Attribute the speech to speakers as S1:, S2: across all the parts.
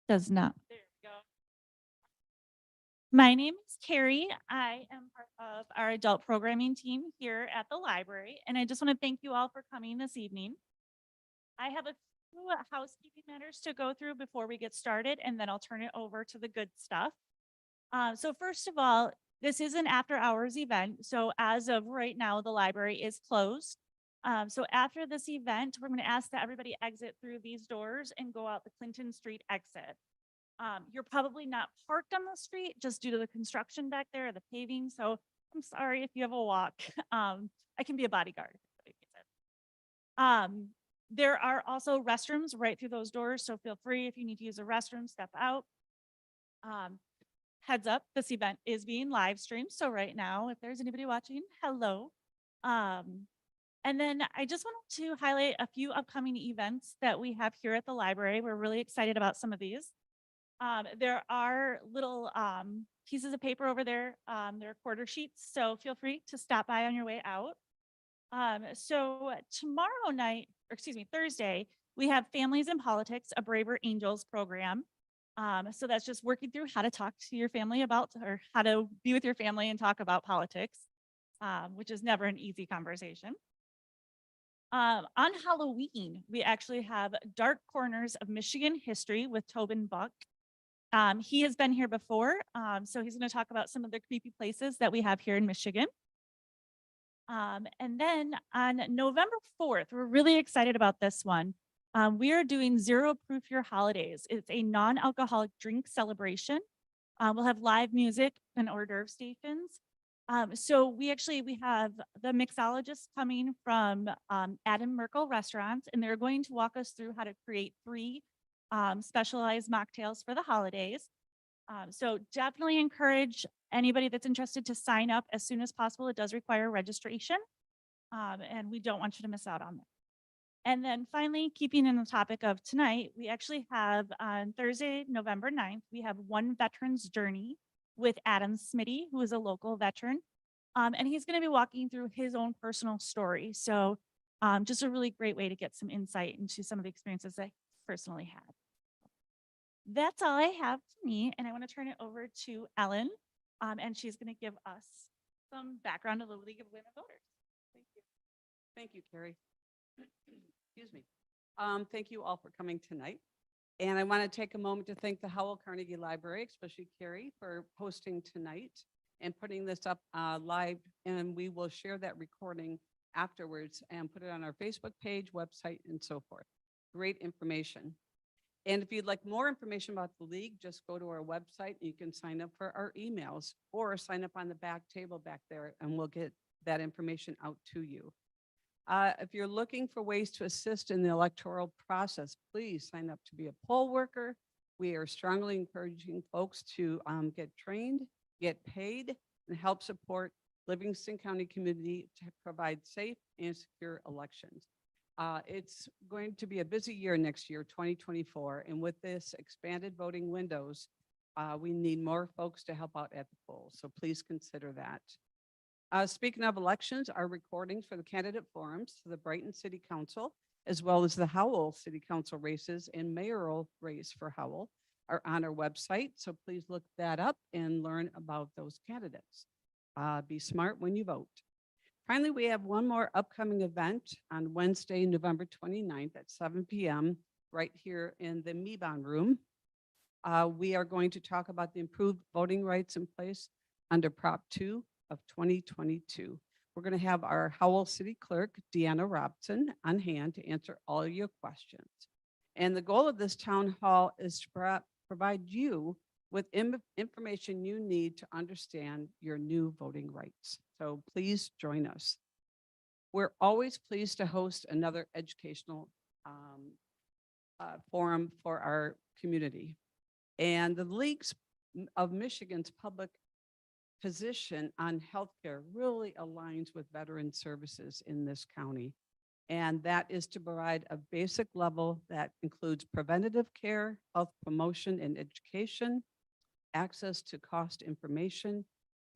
S1: Does not. There we go. My name is Carrie. I am part of our adult programming team here at the library, and I just want to thank you all for coming this evening. I have a few housekeeping matters to go through before we get started, and then I'll turn it over to the good stuff. So first of all, this is an after hours event. So as of right now, the library is closed. So after this event, we're going to ask that everybody exit through these doors and go out the Clinton Street exit. You're probably not parked on the street just due to the construction back there, the paving. So I'm sorry if you have a walk. I can be a bodyguard. There are also restrooms right through those doors. So feel free if you need to use a restroom, step out. Heads up, this event is being live streamed. So right now, if there's anybody watching, hello. And then I just wanted to highlight a few upcoming events that we have here at the library. We're really excited about some of these. There are little pieces of paper over there. They're quarter sheets, so feel free to stop by on your way out. So tomorrow night, or excuse me, Thursday, we have Families in Politics, a Braver Angels program. So that's just working through how to talk to your family about, or how to be with your family and talk about politics, which is never an easy conversation. On Halloween, we actually have Dark Corners of Michigan History with Tobin Buck. He has been here before, so he's going to talk about some of the creepy places that we have here in Michigan. And then on November 4th, we're really excited about this one. We are doing Zero Proof Your Holidays. It's a non-alcoholic drink celebration. We'll have live music and hors d'oeuvre stations. So we have the mixologists coming from Adam Merkel Restaurants, and they're going to walk us through how to create 3 specialized mocktails for the holidays. So definitely encourage anybody that's interested to sign up as soon as possible. It does require registration, and we don't want you to miss out on that. And then finally, keeping in the topic of tonight, we actually have on Thursday, November 9th, we have One Veteran's Journey with Adam Smitty, who is a local veteran. And he's going to be walking through his own personal story. So just a really great way to get some insight into some of the experiences I personally had. That's all I have to me. And I want to turn it over to Ellen. And she's going to give us some background on the League of Women Voters. Thank you.
S2: Thank you, Carrie. Excuse me. Thank you all for coming tonight. And I want to take a moment to thank the Howell Carnegie Library, especially Carrie, for hosting tonight and putting this up live. And we will share that recording afterwards and put it on our Facebook page, website, and so forth. Great information. And if you'd like more information about the league, just go to our website. You can sign up for our emails or sign up on the back table back there, and we'll get that information out to you. If you're looking for ways to assist in the electoral process, please sign up to be a poll worker. We are strongly encouraging folks to get trained, get paid, and help support Livingston County community to provide safe and secure elections. It's going to be a busy year next year, 2024, and with this expanded voting windows, we need more folks to help out at the polls, so please consider that. Speaking of elections, our recordings for the candidate forums to the Brighton City Council, as well as the Howell City Council races and mayoral race for Howell, are on our website. So please look that up and learn about those candidates. Be smart when you vote. Finally, we have one more upcoming event on Wednesday, November 29th at 7 p.m. right here in the Meabon room. We are going to talk about the improved voting rights in place under Prop 2 of 2022. We're going to have our Howell City Clerk, Deanna Robson, on hand to answer all your questions. And the goal of this town hall is to provide you with information you need to understand your new voting rights. So please join us. We're always pleased to host another educational forum for our community. And the Leagues of Michigan's public position on healthcare really aligns with veteran services in this county. And that is to provide a basic level that includes preventative care, health promotion and education, access to cost information,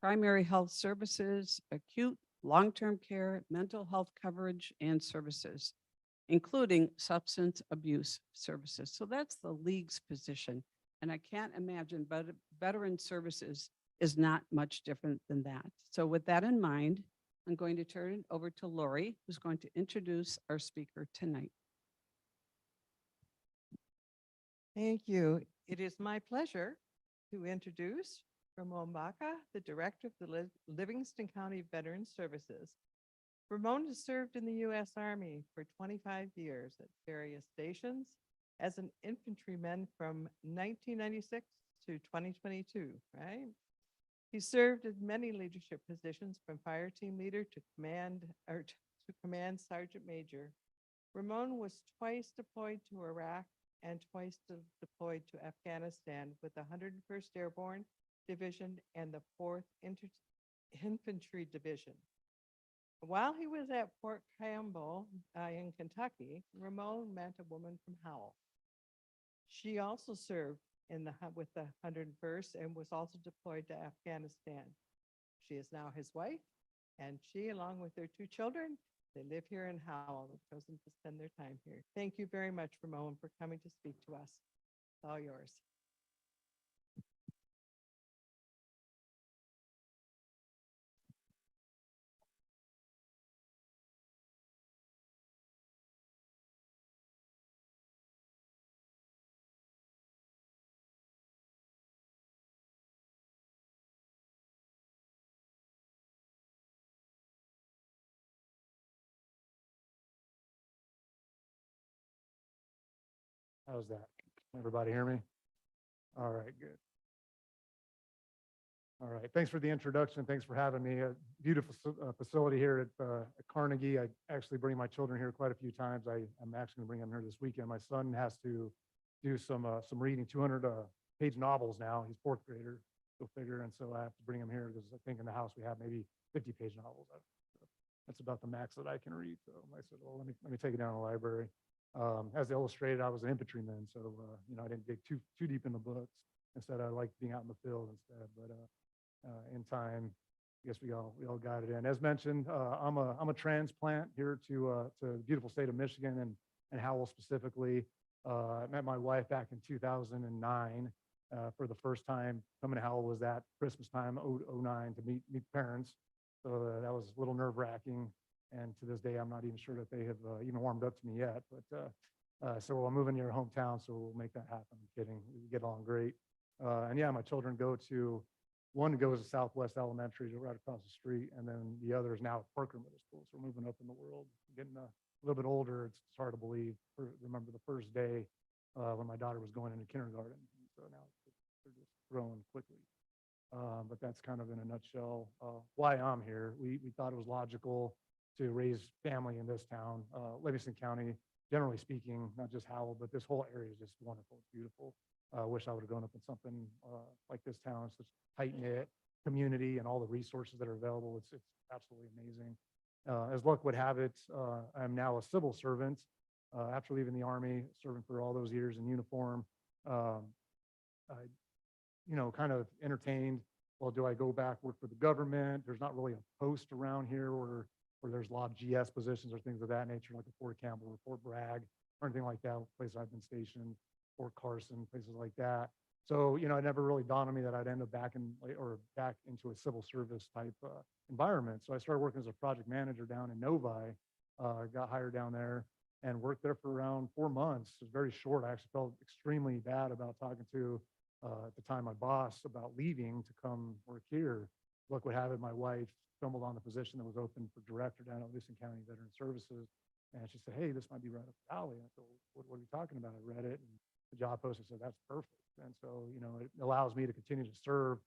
S2: primary health services, acute, long-term care, mental health coverage and services, including substance abuse services. So that's the League's position. And I can't imagine, but veteran services is not much different than that. So with that in mind, I'm going to turn it over to Lori, who's going to introduce our speaker tonight.
S3: Thank you. It is my pleasure to introduce Ramon Baca, the Director of the Livingston County Veteran Services. Ramon has served in the U.S. Army for 25 years at various stations as an infantryman from 1996 to 2022, right? He served in many leadership positions from fire team leader to command sergeant major. Ramon was twice deployed to Iraq and twice deployed to Afghanistan with the 101st Airborne Division and the 4th Infantry Division. While he was at Fort Campbell in Kentucky, Ramon met a woman from Howell. She also served with the 101st and was also deployed to Afghanistan. She is now his wife, and she, along with their 2 children, they live here in Howell. They've chosen to spend their time here. Thank you very much, Ramon, for coming to speak to us. It's all yours.
S4: How's that? Can everybody hear me? All right, good. All right, thanks for the introduction. Thanks for having me. A beautiful facility here at Carnegie. I actually bring my children here quite a few times. I'm actually going to bring them here this weekend. My son has to do some reading, 200-page novels now. He's 4th grader, go figure. And so I have to bring him here because I think in the house we have maybe 50-page novels. That's about the max that I can read. So I said, well, let me take it down to the library. As illustrated, I was an infantryman, so I didn't dig too deep in the books. Instead, I liked being out in the field instead. But in time, I guess we all got it in. As mentioned, I'm a transplant here to the beautiful state of Michigan and Howell specifically. I met my wife back in 2009 for the first time. Coming to Howell was that Christmas time, 09, to meet parents. So that was a little nerve-wracking. And to this day, I'm not even sure that they have even warmed up to me yet. But so I'm moving to your hometown, so we'll make that happen. I'm kidding. We get along great. And yeah, my children one goes to Southwest Elementary, right across the street, and then the other is now at Parker Middle School. So we're moving up in the world, getting a little bit older. It's hard to believe. Remember the first day when my daughter was going into kindergarten. So now they're just growing quickly. But that's kind of in a nutshell why I'm here. We thought it was logical to raise family in this town. Livingston County, generally speaking, not just Howell, but this whole area is just wonderful. It's beautiful. Wish I would have grown up in something like this town. It's such tight-knit community and all the resources that are available. It's absolutely amazing. As luck would have it, I'm now a civil servant after leaving the Army, serving for all those years in uniform. Kind of entertained, well, do I go back work for the government? There's not really a post around here where there's a lot of GS positions or things of that nature, like a Fort Campbell or Fort Bragg or anything like that, place I've been stationed, Fort Carson, places like that. So, it never really dawned on me that I'd end up back into a civil service type environment. So I started working as a project manager down in Novi, got hired down there and worked there for around 4 months. It was very short. I actually felt extremely bad about talking to, at the time, my boss about leaving to come work here. Luck would have it, my wife stumbled on the position that was open for director down at Livingston County Veteran Services. And she said, hey, this might be right up the alley. I said, what are you talking about? I read it, and the job posting said, that's perfect. And so, it allows me to continue to serve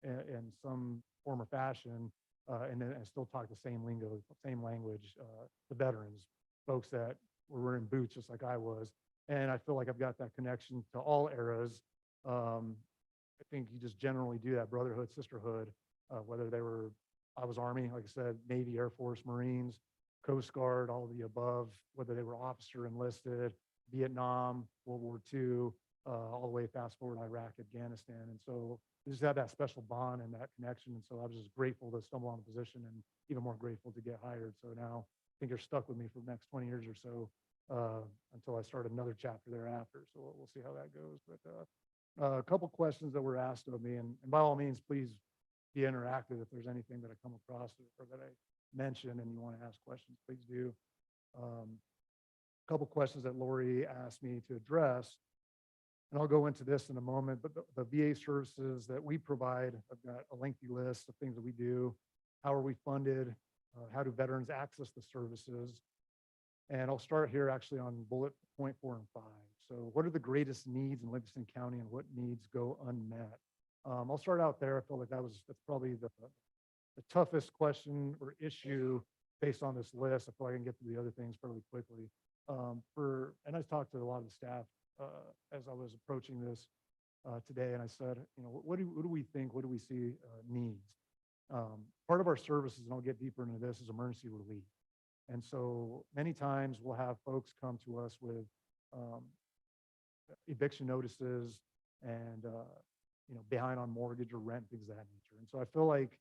S4: in some form or fashion and still talk the same lingo, same language, the veterans, folks that were in boots just like I was. And I feel like I've got that connection to all eras. I think you just generally do that brotherhood, sisterhood, whether I was Army, like I said, Navy, Air Force, Marines, Coast Guard, all of the above, whether they were officer enlisted, Vietnam, World War II, all the way fast forward, Iraq, Afghanistan. And so we just had that special bond and that connection. And so I was just grateful to stumble on the position and even more grateful to get hired. So now I think you're stuck with me for the next 20 years or so until I start another chapter thereafter. So we'll see how that goes. But A couple questions that were asked of me, and by all means, please be interactive if there's anything that I come across or that I mention and you want to ask questions, please do. A couple questions that Lori asked me to address, and I'll go into this in a moment, but the VA services that we provide, I've got a lengthy list of things that we do. How are we funded? How do veterans access the services? And I'll start here actually on bullet point 4 and 5. So what are the greatest needs in Livingston County and what needs go unmet? I'll start out there. I feel like that's probably the toughest question or issue based on this list. I feel like I can get to the other things fairly quickly. And I talked to a lot of the staff as I was approaching this today, and I said, what do we think? What do we see needs? Part of our services, and I'll get deeper into this, is emergency relief. And so many times we'll have folks come to us with eviction notices and behind on mortgage or rent, things of that nature. And so I feel like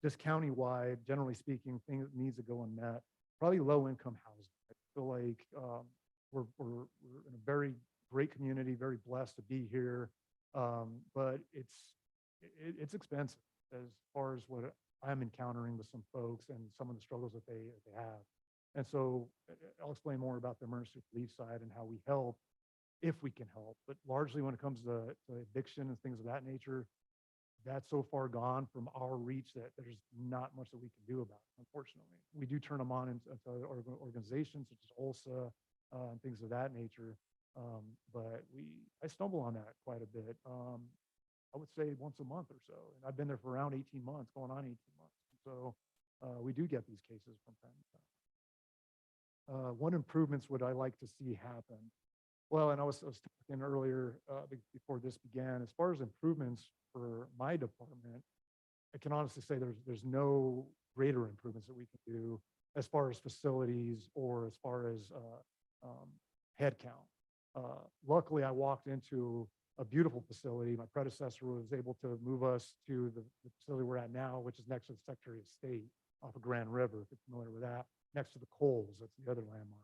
S4: just countywide, generally speaking, things that needs to go unmet, probably low income housing. I feel like we're in a very great community, very blessed to be here, but it's expensive as far as what I'm encountering with some folks and some of the struggles that they have. And so I'll explain more about the emergency relief side and how we help if we can help. But largely when it comes to eviction and things of that nature, that's so far gone from our reach that there's not much that we can do about it, unfortunately. We do turn them on into organizations such as OLSA and things of that nature. But I stumble on that quite a bit. I would say once a month or so. And I've been there for around 18 months, going on 18 months. So we do get these cases from time to time. What improvements would I like to see happen? Well, and I was talking earlier before this began, as far as improvements for my department, I can honestly say there's no greater improvements that we can do as far as facilities or as far as headcount. Luckily, I walked into a beautiful facility. My predecessor was able to move us to the facility we're at now, which is next to the Secretary of State off of Grand River, if you're familiar with that, next to the Coles. That's the other landmark.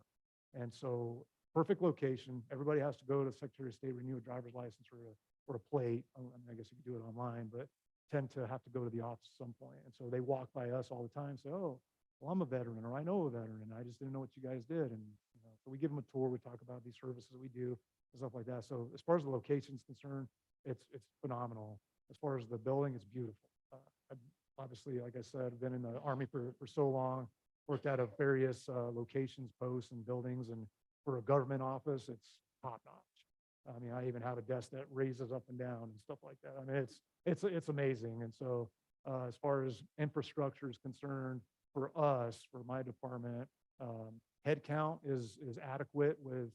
S4: And so perfect location. Everybody has to go to the Secretary of State, renew a driver's license or a plate. I guess you could do it online, but tend to have to go to the office at some point. And so they walk by us all the time, say, oh, well, I'm a veteran, or I know a veteran, and I just didn't know what you guys did. And so we give them a tour. We talk about these services we do and stuff like that. So as far as the location is concerned, it's phenomenal. As far as the building, it's beautiful. Obviously, like I said, I've been in the Army for so long, worked out of various locations, posts, and buildings, and for a government office, it's top notch. I mean, I even have a desk that raises up and down and stuff like that. I mean, it's amazing. And so as far as infrastructure is concerned, for us, for my department, headcount is adequate with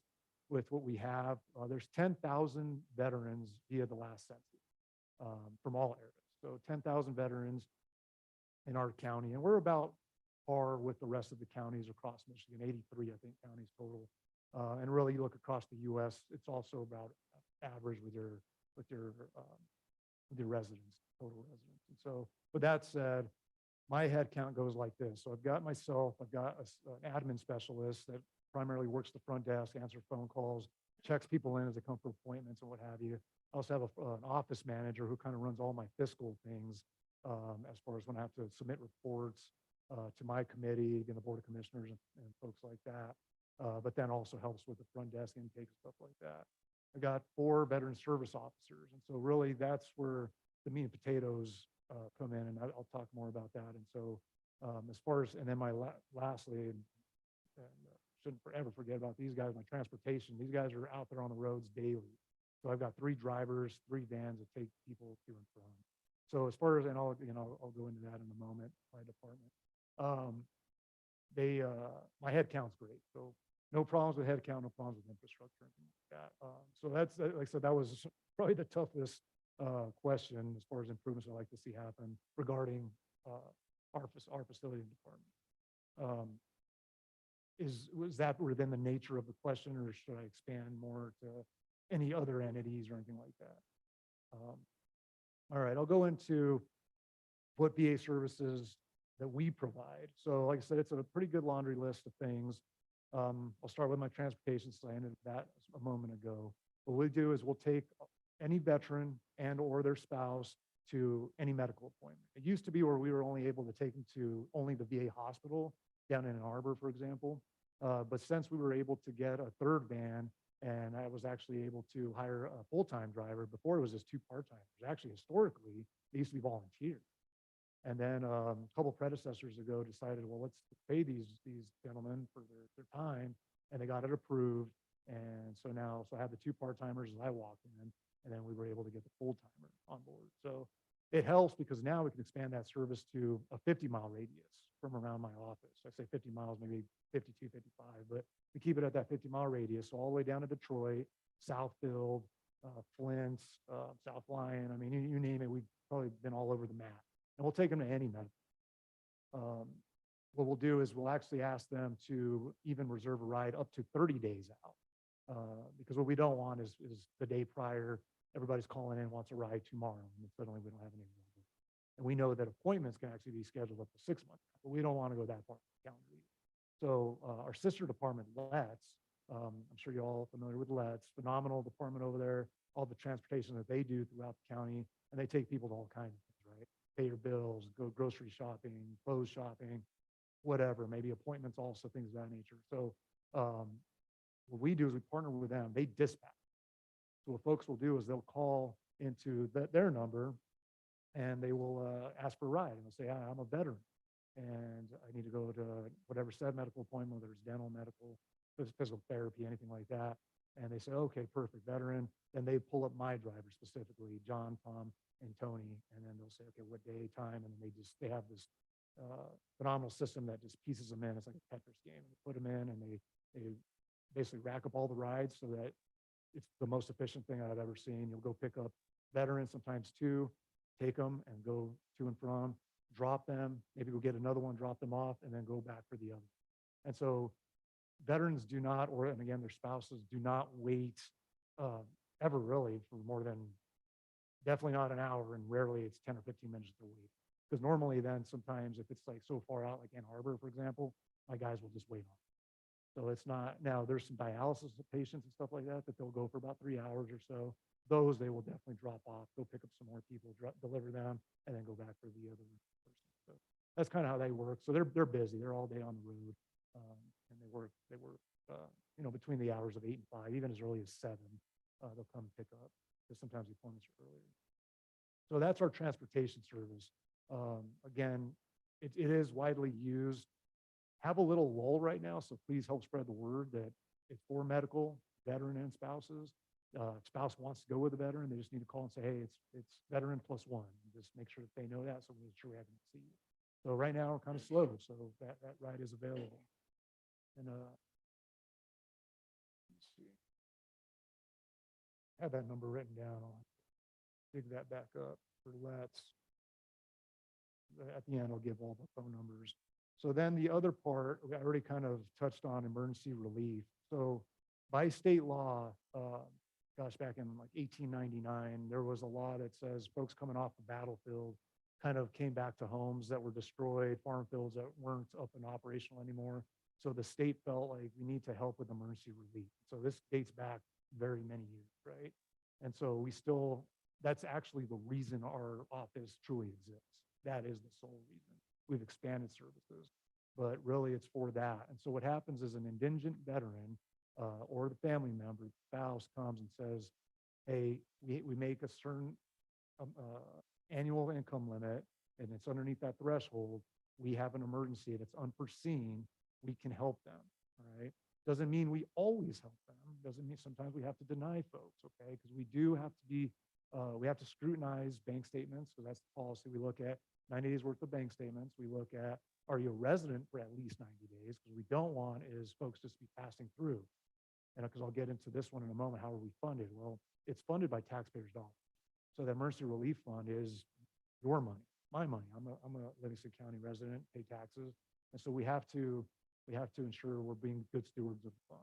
S4: what we have. There's 10,000 veterans via the last census from all areas. So 10,000 veterans in our county, and we're about par with the rest of the counties across Michigan, 83, I think, counties total. And really, you look across the U.S., it's also about average with your residents, total residents. And so, with that said, my head count goes like this. So I've got myself, I've got an admin specialist that primarily works the front desk, answers phone calls, checks people in as they come for appointments and what have you. I also have an office manager who kind of runs all my fiscal things as far as when I have to submit reports to my committee, again, the Board of Commissioners and folks like that. But then also helps with the front desk intake, stuff like that. I got 4 veteran service officers. And so really that's where the meat and potatoes come in, and I'll talk more about that. And so as far as, and then lastly, and shouldn't ever forget about these guys, my transportation. These guys are out there on the roads daily. So I've got 3 drivers, 3 vans that take people to and from. So as far as, and I'll go into that in a moment, my department. My head count's great. So no problems with head count, no problems with infrastructure, anything like that. So that's, like I said, that was probably the toughest question as far as improvements I'd like to see happen regarding our facility department. Was that within the nature of the question, or should I expand more to any other entities or anything like that? All right, I'll go into what VA services that we provide. So like I said, it's a pretty good laundry list of things. I'll start with my transportation, so I ended that a moment ago. What we do is we'll take any veteran and or their spouse to any medical appointment. It used to be where we were only able to take them to only the VA hospital down in Ann Arbor, for example. But since we were able to get a third van, and I was actually able to hire a full-time driver, before it was just two part-timers. Actually, historically, they used to be volunteers. And then a couple predecessors ago decided, well, let's pay these gentlemen for their time, and they got it approved. And so now, I have the two part-timers as I walk in, and then we were able to get the full-timer on board. So it helps because now we can expand that service to a 50-mile radius from around my office. I say 50 miles, maybe 52, 55, but we keep it at that 50-mile radius, so all the way down to Detroit, Southfield, Flint, South Lyon. I mean, you name it, we've probably been all over the map. And we'll take them to any medical. What we'll do is we'll actually ask them to even reserve a ride up to 30 days out. Because what we don't want is the day prior, everybody's calling in, wants a ride tomorrow, and suddenly we don't have any available. And we know that appointments can actually be scheduled up to 6 months, but we don't want to go that far calendar either. So our sister department, LETS, I'm sure you're all familiar with LETS, phenomenal department over there, all the transportation that they do throughout the county, and they take people to all kinds of things, right? Pay your bills, go grocery shopping, clothes shopping, whatever, maybe appointments also, things of that nature. So what we do is we partner with them, they dispatch. So what folks will do is they'll call into their number and they will ask for a ride, and they'll say, I'm a veteran and I need to go to whatever said medical appointment, whether it's dental, medical, physical therapy, anything like that. And they say, okay, perfect, veteran. Then they pull up my driver specifically, John, Tom, and Tony. And then they'll say, okay, what day, time? And then they have this phenomenal system that just pieces them in. It's like a Tetris game. And they put them in and they basically rack up all the rides so that it's the most efficient thing I've ever seen. You'll go pick up veterans, sometimes two, take them and go to and from, drop them, maybe go get another one, drop them off, and then go back for the other. And so veterans do not, and again, their spouses do not wait ever really for more than, definitely not an hour, and rarely it's 10 or 15 minutes to wait. Because normally then sometimes if it's like so far out, like Ann Arbor, for example, my guys will just wait on. So it's not, now there's some dialysis patients and stuff like that they'll go for about 3 hours or so. Those they will definitely drop off, go pick up some more people, deliver them, and then go back for the other person. So that's kind of how they work. So they're busy. They're all day on the road, and they work between the hours of 8 and 5, even as early as 7. They'll come pick up because sometimes the appointments are earlier. So that's our transportation service. Again, it is widely used. Have a little lull right now, so please help spread the word that it's for medical, veteran, and spouses. Spouse wants to go with a veteran, they just need to call and say, hey, it's veteran plus one. Just make sure that they know that, so we'll make sure we have them see you. So right now we're kind of slow, so that ride is available. And let's see, I have that number written down. I'll dig that back up for LETS. At the end, I'll give all the phone numbers. So then the other part, I already kind of touched on emergency relief. So by state law, back in like 1899, there was a law that says folks coming off the battlefield kind of came back to homes that were destroyed, farm fields that weren't up and operational anymore. So the state felt like we need to help with emergency relief. So this dates back very many years, right? And so that's actually the reason our office truly exists. That is the sole reason. We've expanded services, but really it's for that. And so what happens is an indigent veteran or the family member, spouse comes and says, hey, we make a certain annual income limit and it's underneath that threshold. We have an emergency and it's unforeseen. We can help them, all right? Doesn't mean we always help them. Doesn't mean sometimes we have to deny folks, okay? Because we do have to be, we have to scrutinize bank statements. So that's the policy. We look at 90 days worth of bank statements. We look at, are you a resident for at least 90 days? Because we don't want is folks just be passing through. And because I'll get into this one in a moment, how are we funded? Well, it's funded by taxpayers' dollars. So the emergency relief fund is your money, my money. I'm a Livingston County resident, pay taxes. And so we have to ensure we're being good stewards of the fund.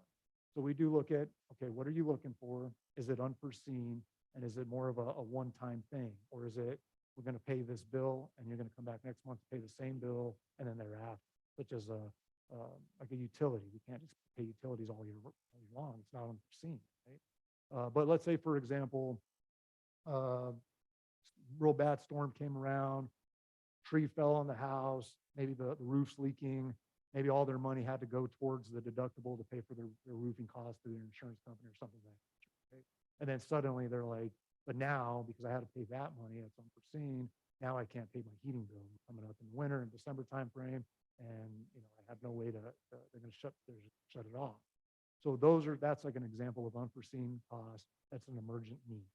S4: So we do look at, okay, what are you looking for? Is it unforeseen? And is it more of a one-time thing? Or is it, we're going to pay this bill and you're going to come back next month to pay the same bill and then thereafter, such as like a utility. We can't just pay utilities all year long. It's not unforeseen, right? But let's say, for example, uh, real bad storm came around, tree fell on the house, maybe the roof's leaking, maybe all their money had to go towards the deductible to pay for their roofing costs through their insurance company or something like that. Right? And then suddenly they're like, but now because I had to pay that money, that's unforeseen, now I can't pay my heating bill coming up in the winter and December timeframe. And, I have no way they're going to shut it off. So that's like an example of unforeseen cost. That's an emergent need.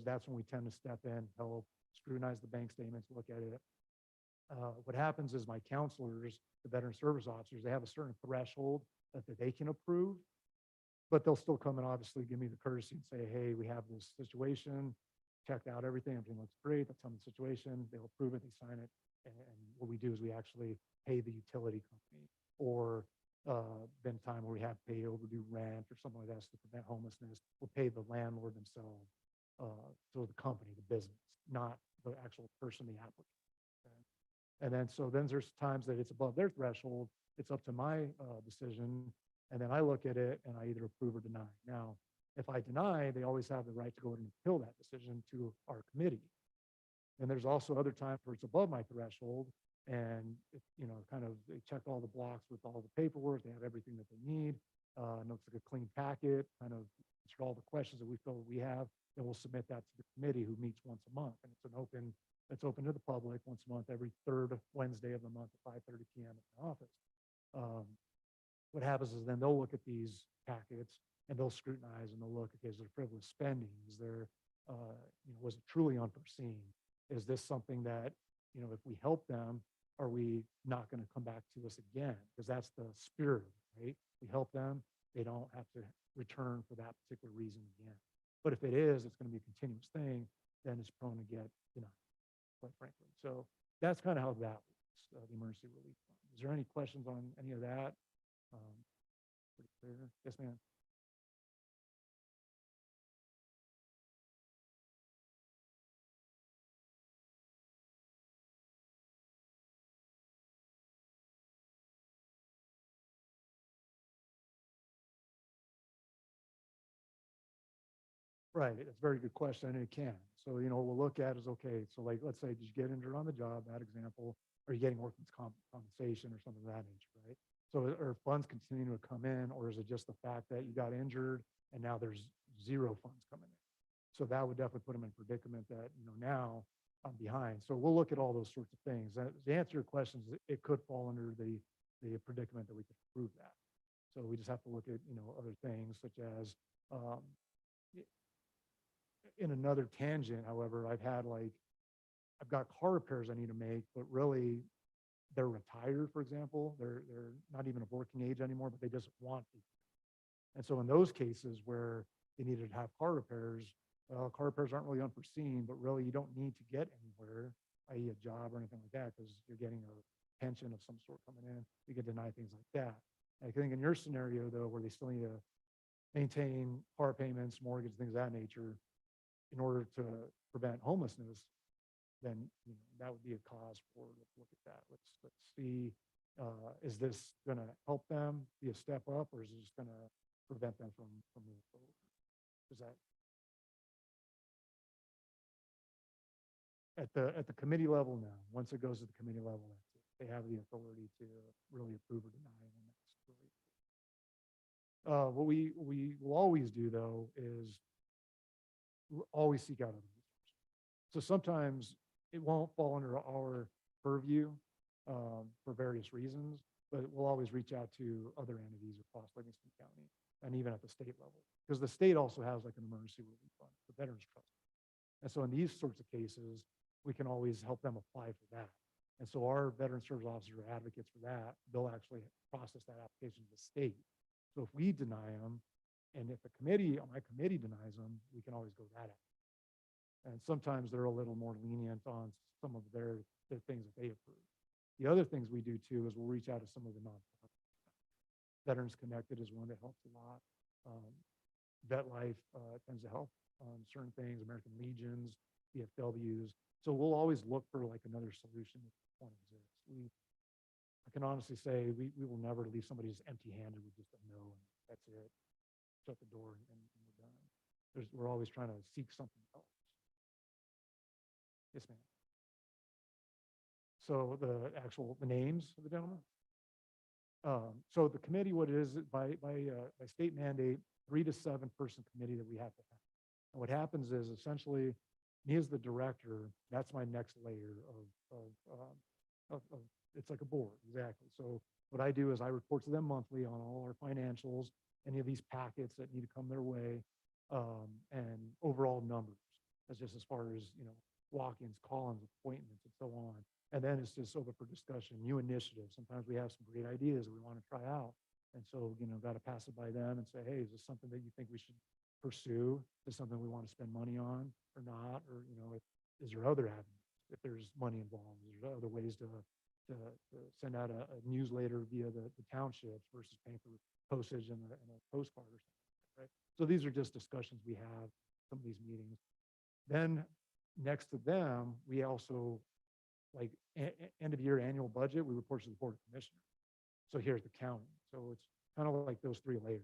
S4: That's when we tend to step in, help scrutinize the bank statements, look at it. What happens is my counselors, the veteran service officers, they have a certain threshold that they can approve, but they'll still come and obviously give me the courtesy and say, hey, we have this situation, checked out everything looks great. That's on the situation. They'll approve it, they sign it. And what we do is we actually pay the utility company, or been time where we have to pay overdue rent or something like that to prevent homelessness. We'll pay the landlord themselves, so the company, the business, not the actual person, the applicant. Okay? And then there's times that it's above their threshold. It's up to my decision, and then I look at it and I either approve or deny. Now, if I deny, they always have the right to go ahead and appeal that decision to our committee. And there's also other times where it's above my threshold, and they check all the blocks with all the paperwork. They have everything that they need. It looks like a clean packet, kind of answered all the questions that we feel we have. Then we'll submit that to the committee, who meets once a month, and it's open to the public once a month, every third Wednesday of the month at 5:30 p.m. at the office. What happens is then they'll look at these packets and they'll scrutinize and they'll look, okay, is there frivolous spending? Is there, was it truly unforeseen? Is this something that, if we help them, are we not going to come back to us again? Because that's the spirit, right? We help them, they don't have to return for that particular reason again. But if it is, it's going to be a continuous thing, then it's prone to get denied, quite frankly. So that's kind of how that works, the emergency relief fund. Is there any questions on any of that? Pretty clear? Yes, ma'am. Right, it's a very good question, and it can. So, what we'll look at is, okay, so like, let's say, did you get injured on the job, that example, are you getting workman's compensation or something of that nature, right? So are funds continuing to come in, or is it just the fact that you got injured and now there's zero funds coming in? So that would definitely put them in predicament that, now I'm behind. So we'll look at all those sorts of things. To answer your questions, it could fall under the predicament that we could prove that. So we just have to look at, other things such as, in another tangent, however, I've got car repairs I need to make, but really they're retired, for example. They're not even of working age anymore, but they just want to. And so in those cases where they needed to have car repairs, well, car repairs aren't really unforeseen, but really you don't need to get anywhere, i.e. a job or anything like that, because you're getting a pension of some sort coming in. You can deny things like that. I think in your scenario, though, where they still need to maintain car payments, mortgage, things of that nature, in order to prevent homelessness, then that would be a cause for, let's look at that. Let's see, is this going to help them be a step up, or is it just going to prevent them from moving forward? Is that at the committee level? No. Once it goes to the committee level, that's it. They have the authority to really approve or deny, and that's really what we will always do, though, is always seek out other resources. So sometimes it won't fall under our purview for various reasons, but we'll always reach out to other entities across Livingston County and even at the state level, because the state also has like an emergency relief fund, the Veterans Trust. And so in these sorts of cases, we can always help them apply for that. And so our veteran service officers are advocates for that. They'll actually process that application to the state. So if we deny them, and if my committee denies them, we can always go that out. And sometimes they're a little more lenient on some of their things that they approve. The other things we do too is we'll reach out to some of the nonprofits. Veterans Connected is one that helps a lot. Vet Life tends to help on certain things, American Legions, VFWs. So we'll always look for like another solution if one exists. I can honestly say we will never leave somebody just empty-handed with just a no, and that's it. Shut the door and we're done. we're always trying to seek something else. Yes, ma'am. So the names of the gentlemen. So the committee, what it is, by state mandate, 3 to 7 person committee that we have to have. And what happens is essentially, me as the director, that's my next layer of it's like a board, exactly. So what I do is I report to them monthly on all our financials, any of these packets that need to come their way, and overall numbers. That's just as far as, walk-ins, call-ins, appointments, and so on. And then it's just over for discussion, new initiatives. Sometimes we have some great ideas that we want to try out. And so, got to pass it by them and say, hey, is this something that you think we should pursue? Is this something we want to spend money on or not? Or, is there other avenues if there's money involved? Is there other ways to send out a newsletter via the townships versus paying for postage and a postcard or something, right? So these are just discussions we have, some of these meetings. Then next to them, we also, like end of year annual budget, we report to the Board of Commissioners. So here's the county. So it's kind of like those 3 layers.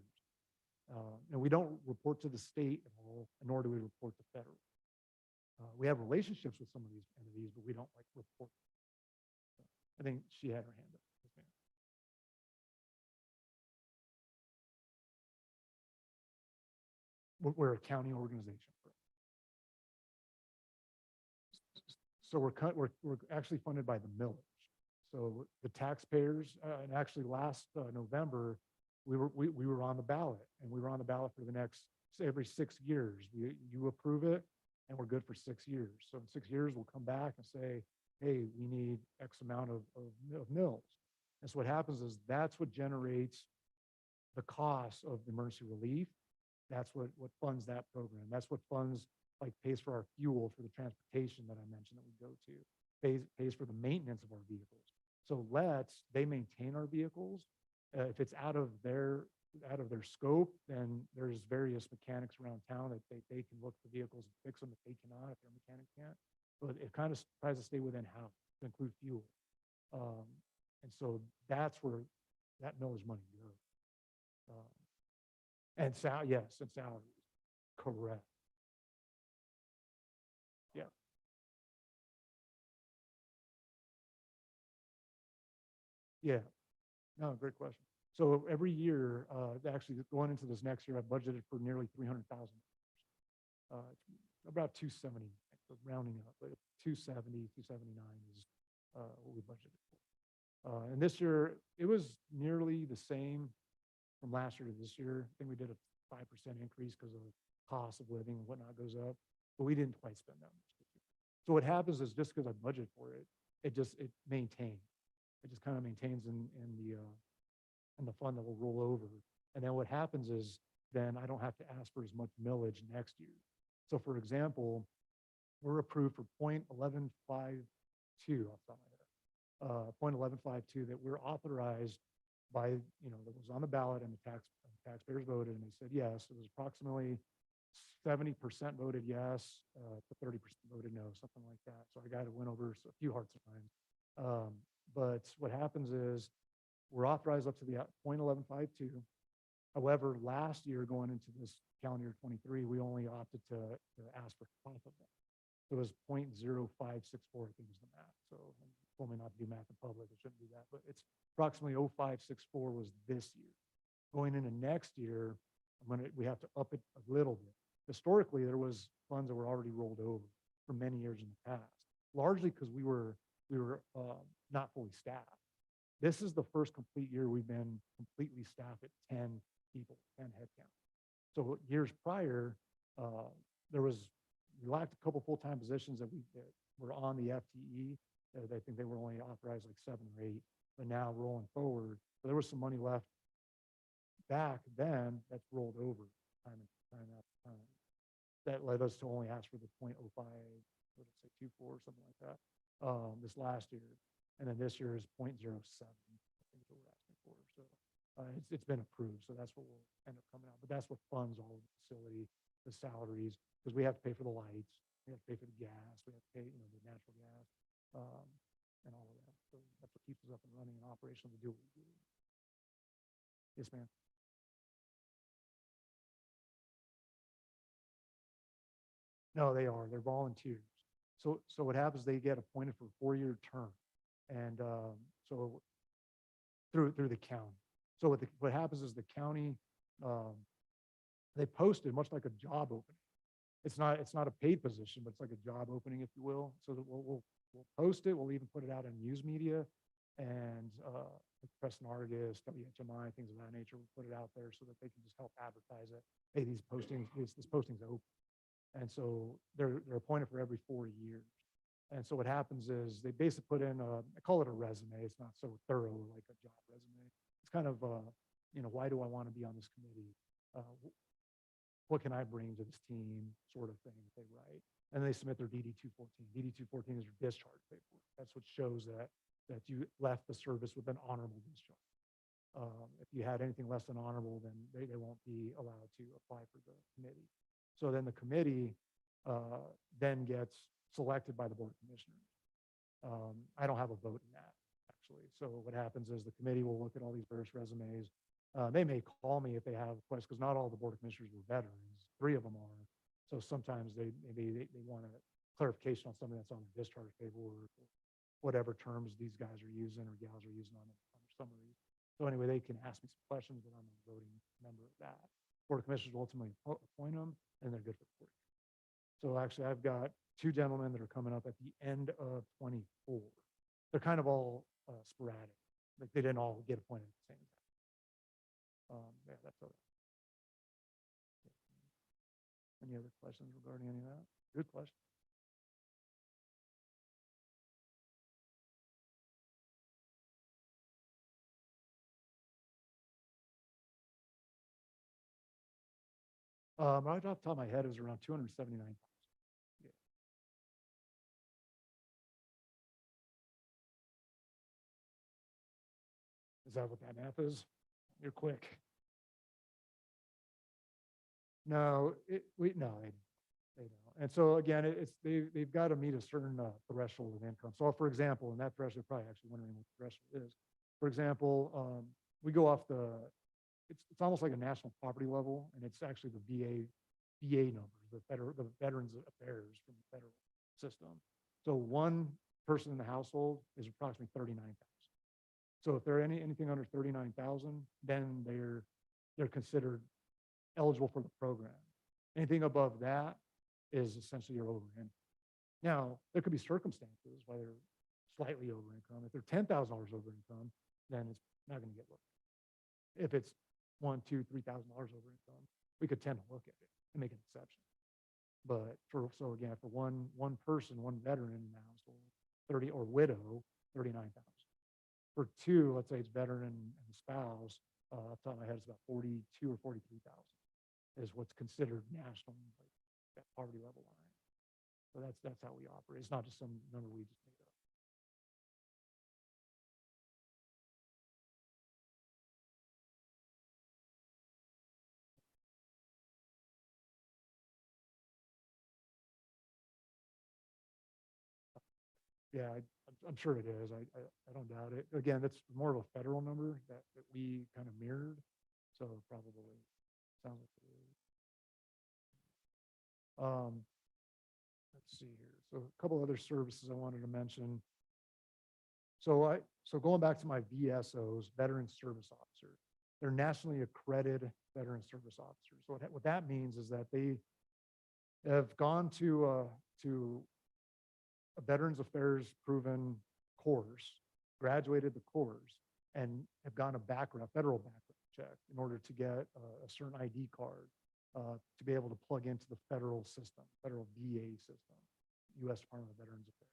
S4: And we don't report to the state at all, nor do we report to federal. We have relationships with some of these entities, but we don't report. I think she had her hand up. Yes, ma'am. We're a county organization. So we're actually funded by the millage. So the taxpayers, and actually last November, we were on the ballot, and we were on the ballot for the next, every 6 years. You approve it, and we're good for 6 years. So in 6 years, we'll come back and say, hey, we need X amount of mills. And so what happens is that's what generates the cost of the emergency relief. That's what funds that program. That's what funds, pays for our fuel for the transportation that I mentioned that we go to, pays for the maintenance of our vehicles. So they maintain our vehicles. If it's out of their scope, then there's various mechanics around town that they can look for vehicles and fix them if they cannot, if their mechanic can't. But it kind of tries to stay within house to include fuel. And so that's where that millage money goes. And yes, and salaries, correct. Yeah. Yeah. No, great question. So every year, actually going into this next year, I budgeted for nearly $300,000. About 270, rounding up, but 270, 279 is what we budgeted for. And this year, it was nearly the same from last year to this year. I think we did a 5% increase because of the cost of living and whatnot goes up, but we didn't quite spend that much this year. So what happens is just because I budget for it, it maintains. It just kind of maintains in the fund that will roll over. And then what happens is then I don't have to ask for as much millage next year. So for example, we're approved for 0.1152 off the top of my head, 0.1152 that we're authorized by, that was on the ballot and the taxpayers voted, and they said yes. It was approximately 70% voted yes, to 30% voted no, something like that. So I got to win over a few hearts and minds. But what happens is we're authorized up to the 0.1152. However, last year going into this calendar year 23, we only opted to ask for half of that. So it was 0.0564, I think is the math. So told me not to do math in public. I shouldn't do that, but it's approximately 0.0564 was this year. Going into next year, we have to up it a little bit. Historically, there was funds that were already rolled over for many years in the past, largely because we were not fully staffed. This is the first complete year we've been completely staffed at 10 people, 10 headcount. So years prior, we lacked a couple full-time positions that were on the FTE. I think they were only authorized like 7 or 8, but now rolling forward, so there was some money left back then that's rolled over time after time. That led us to only ask for the 0.05, what did I say, 24 or something like that, this last year. And then this year is 0.07, I think is what we're asking for. So it's been approved. So that's what will end up coming out. But that's what funds all of the facility, the salaries, because we have to pay for the lights, we have to pay for the gas, we have to pay, the natural gas, and all of that. So that's what keeps us up and running and operational to do what we do. Yes, ma'am. No, they are. They're volunteers. So what happens, they get appointed for a 4-year term. And so through the county. So what happens is the county, they posted much like a job opening. It's not a paid position, but it's like a job opening, if you will. So that we'll post it. We'll even put it out in news media and like Press and Argus, WHMI, things of that nature. We'll put it out there so that they can just help advertise it. Hey, these postings, this posting's open. And so they're appointed for every 4 years. And so what happens is they basically put in I call it a resume. It's not so thorough like a job resume. It's kind of, why do I want to be on this committee? What can I bring to this team, sort of thing that they write. And they submit their DD-214. DD-214 is your discharge paperwork. That's what shows that you left the service with an honorable discharge. If you had anything less than honorable, then they won't be allowed to apply for the committee. So then the committee then gets selected by the Board of Commissioners. I don't have a vote in that, actually. So what happens is the committee will look at all these various resumes. They may call me if they have questions, because not all the Board of Commissioners were veterans. 3 of them are. So sometimes they want a clarification on something that's on the discharge paperwork, or whatever terms these guys are using or gals are using on their summaries. So anyway, they can ask me some questions, but I'm a voting member of that. Board of Commissioners will ultimately appoint them, and they're good for 4 years. So actually, I've got 2 gentlemen that are coming up at the end of 24. They're kind of all sporadic. Like they didn't all get appointed at the same time. Yeah, that's all. Any other questions regarding any of that? Good question. Right off the top of my head, it was around 279,000. Yeah. Is that what that math is? You're quick. No, they don't. And so again, they've got to meet a certain threshold of income. So for example, in that threshold, you're probably actually wondering what the threshold is. For example, we go off it's almost like a national property level, and it's actually the VA numbers, the Veterans Affairs from the federal system. So one person in the household is approximately 39,000. So if they're anything under 39,000, then they're considered eligible for the program. Anything above that is essentially your over income. Now, there could be circumstances where they're slightly over income. If they're $10,000 over income, then it's not going to get looked at. If it's $1,000, $2,000, $3,000 over income, we could tend to look at it and make an exception. But so again, for one person, one veteran in the household, 30 or widow, 39,000. For 2, let's say it's veteran and spouse, off the top of my head, it's about 42 or 43,000 is what's considered national, like that poverty level line. So that's how we operate. It's not just some number we just made up. Yeah, I'm sure it is. I don't doubt it. Again, that's more of a federal number that we kind of mirrored. So probably sounds like it is. Let's see here. So a couple other services I wanted to mention. So going back to my VSOs, Veteran Service Officer, they're nationally accredited Veteran Service Officers. So what that means is that they have gone to a Veterans Affairs proven course, graduated the course, and have gone a federal background check in order to get a certain ID card to be able to plug into the federal system, federal VA system, U.S. Department of Veterans Affairs.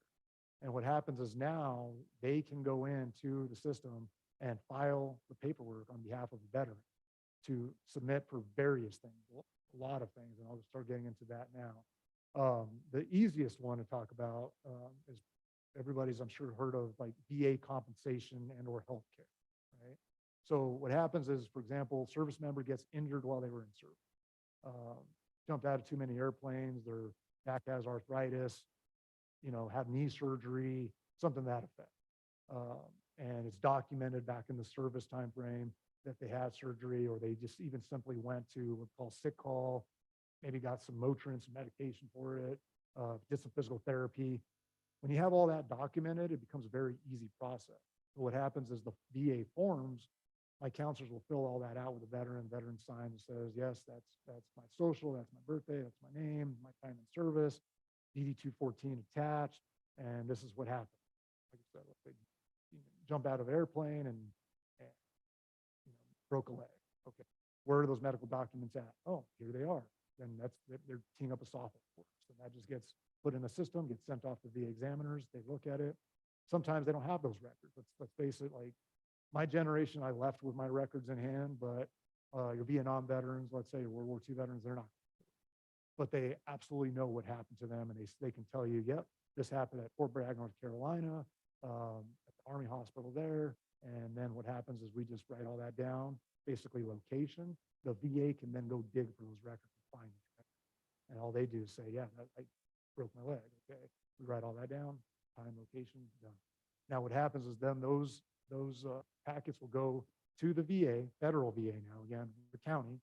S4: And what happens is now they can go into the system and file the paperwork on behalf of the veteran to submit for various things, a lot of things, and I'll start getting into that now. The easiest one to talk about is everybody's, I'm sure, heard of like VA compensation and or healthcare, right? So what happens is, for example, service member gets injured while they were in service, jumped out of too many airplanes, their back has arthritis, have knee surgery, something to that effect. And it's documented back in the service time frame that they had surgery, or they just even simply went to what's called sick call maybe got some Motrin, some medication for it, did some physical therapy. When you have all that documented, it becomes a very easy process. So what happens is the VA forms, my counselors will fill all that out with the veteran. Veteran signs and says, yes, that's my social, that's my birthday, that's my name, my time in service, DD 214 attached, and this is what happened. Like I said, they jump out of an airplane and broke a leg. Okay, where are those medical documents at? Oh, here they are. Then they're teeing up a software course, and that just gets put in the system, gets sent off to VA examiners. They look at it. Sometimes they don't have those records. Let's face it. Like my generation, I left with my records in hand, but your Vietnam veterans, let's say World War II veterans, they're not. But they absolutely know what happened to them, and they can tell you, yep, this happened at Fort Bragg, North Carolina, at the Army hospital there. And then what happens is we just write all that down, basically location. The VA can then go dig for those records and find them. And all they do is say, yeah, I broke my leg. Okay, we write all that down, time, location, done. Now what happens is then those packets will go to the VA, federal VA now, again, the county.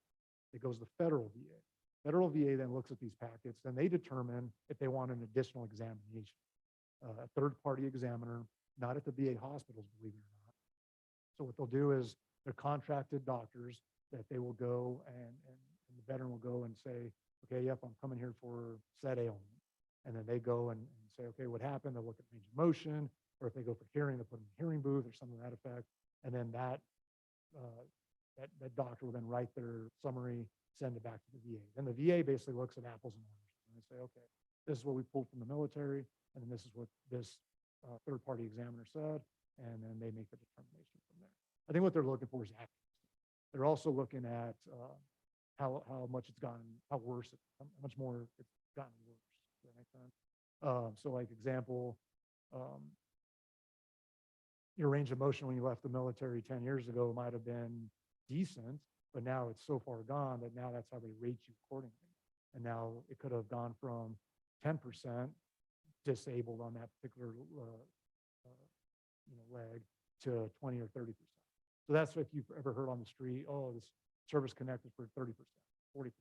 S4: It goes to federal VA. Federal VA then looks at these packets, then they determine if they want an additional examination. A third-party examiner, not at the VA hospitals, believe it or not. So what they'll do is they're contracted doctors that they will go and the veteran will go and say, okay, yep, I'm coming here for said ailment. And then they go and say, okay, what happened? They'll look at range of motion, or if they go for hearing, they'll put them in a hearing booth or something to that effect. And then that doctor will then write their summary, send it back to the VA. Then the VA basically looks at apples and oranges and they say, okay, this is what we pulled from the military, and then this is what this third-party examiner said, and then they make the determination from there. I think what they're looking for is accuracy. They're also looking at how much it's gotten, how much more it's gotten worse. Does that make sense? So like example, your range of motion when you left the military 10 years ago might have been decent, but now it's so far gone that now that's how they rate you accordingly. And now it could have gone from 10% disabled on that particular leg to 20 or 30%. So that's if you've ever heard on the street, oh, this service connected for 30%, 40%,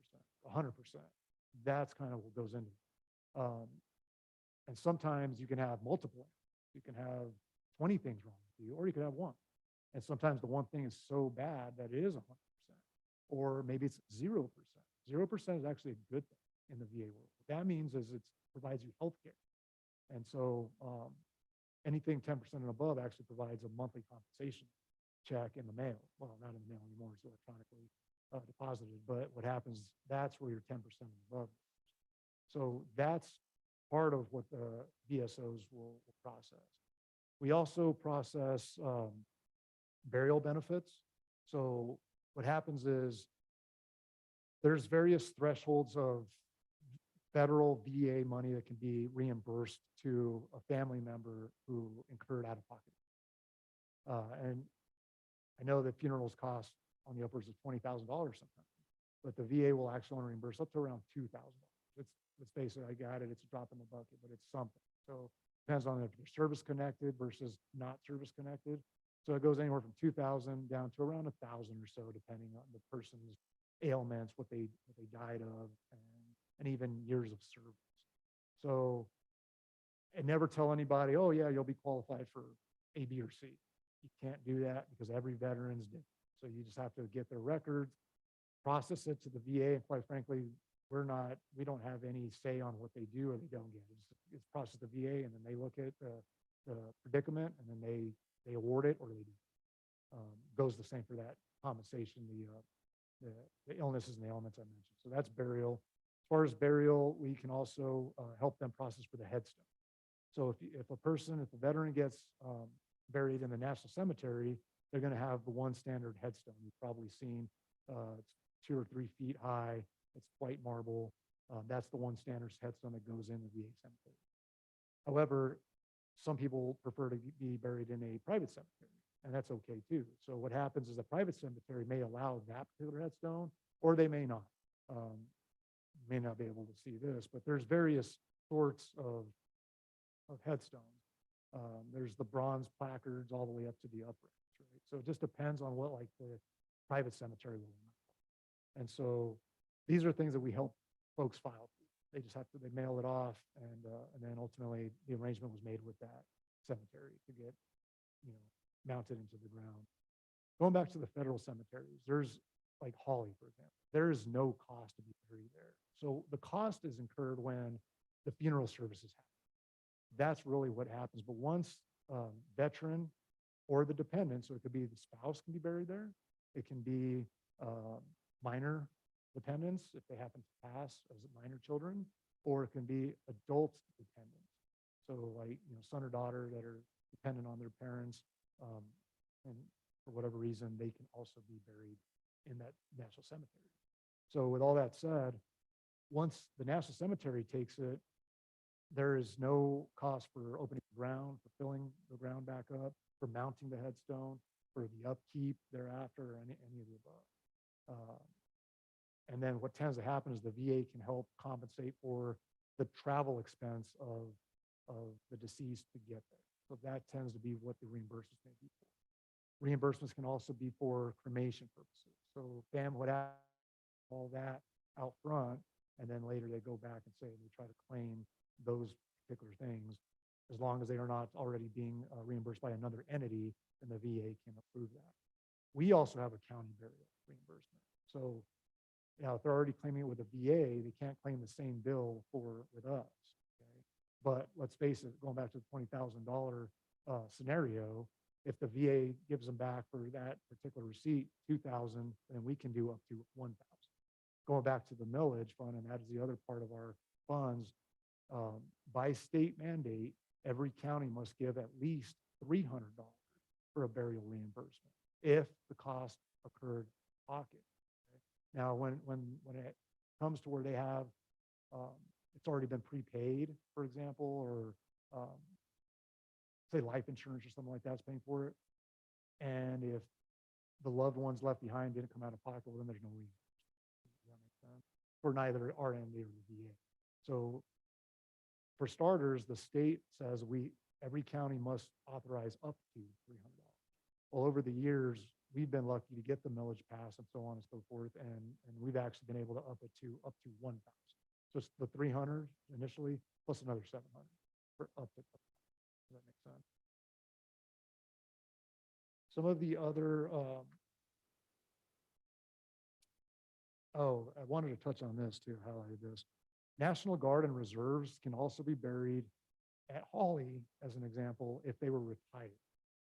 S4: 100%. That's kind of what goes into it. And sometimes you can have multiple. You can have 20 things wrong with you, or you could have one. And sometimes the one thing is so bad that it is 100%, or maybe it's 0%. 0% is actually a good thing in the VA world. What that means is it provides you health care. And so anything 10% and above actually provides a monthly compensation check in the mail. Well, not in the mail anymore, it's electronically deposited, but what happens, that's where your 10% and above. So that's part of what the VSOs will process. We also process burial benefits. So what happens is there's various thresholds of federal VA money that can be reimbursed to a family member who incurred out-of-pocket. And I know that funerals cost on the upwards of $20,000 sometimes, but the VA will actually only reimburse up to around $2,000. Let's face it, I got it, it's a drop in the bucket, but it's something. So it depends on if you're service connected versus not service connected. So it goes anywhere from 2,000 down to around 1,000 or so, depending on the person's ailments, what they died of, and even years of service. So, and never tell anybody, oh yeah, you'll be qualified for A, B, or C. You can't do that because every veteran's different. So you just have to get their records, process it to the VA, and quite frankly, we don't have any say on what they do or they don't get. It's processed to the VA, and then they look at the predicament, and then they award it or they do. Goes the same for that compensation, the illnesses and the ailments I mentioned. So that's burial. As far as burial, we can also help them process for the headstone. So if a veteran gets buried in the National Cemetery, they're going to have the one standard headstone. You've probably seen it's 2 or 3 feet high. It's white marble. That's the one standard headstone that goes in the VA cemetery. However, some people prefer to be buried in a private cemetery, and that's okay too. So what happens is a private cemetery may allow that particular headstone, or they may not. May not be able to see this, but there's various sorts of headstones. There's the bronze placards all the way up to the uprights, right? So it just depends on what like the private cemetery will allow. And so these are things that we help folks file. They just have to, they mail it off, and then ultimately the arrangement was made with that cemetery to get, mounted into the ground. Going back to the federal cemeteries, there's like Hawley, for example, there is no cost to be buried there. So the cost is incurred when the funeral services happen. That's really what happens. But once veteran or the dependent, so it could be the spouse can be buried there, it can be minor dependents if they happen to pass as minor children, or it can be adult dependents. So like, son or daughter that are dependent on their parents, and for whatever reason, they can also be buried in that national cemetery. So with all that said, once the national cemetery takes it, there is no cost for opening the ground, for filling the ground back up, for mounting the headstone, for the upkeep thereafter, or any of the above. And then what tends to happen is the VA can help compensate for the travel expense of the deceased to get there. So that tends to be what the reimbursements may be for. Reimbursements can also be for cremation purposes. So FAM would have all that out front, and then later they go back and say, they try to claim those particular things. As long as they are not already being reimbursed by another entity, then the VA can approve that. We also have a county burial reimbursement. So, if they're already claiming it with a VA, they can't claim the same bill with us. Okay? But let's face it, going back to the $20,000 scenario, if the VA gives them back for that particular receipt $2,000, then we can do up to $1,000. Going back to the millage fund, and that is the other part of our funds, by state mandate, every county must give at least $300 for a burial reimbursement if the cost occurred pocket. Okay? Now, when it comes to where they have, it's already been prepaid, for example, or say life insurance or something like that's paying for it, and if the loved ones left behind didn't come out of pocket, well, then there's no reimbursement. Does that make sense? For neither our end or the VA. So for starters, the state says every county must authorize up to $300. Well, over the years, we've been lucky to get the millage passed and so on and so forth, and we've actually been able to up it to up to 1,000. So it's the 300 initially plus another 700 for up to. Does that make sense? Some of the other, I wanted to touch on this too, highlighted this. National Guard and Reserves can also be buried at Hawley, as an example, if they were retired.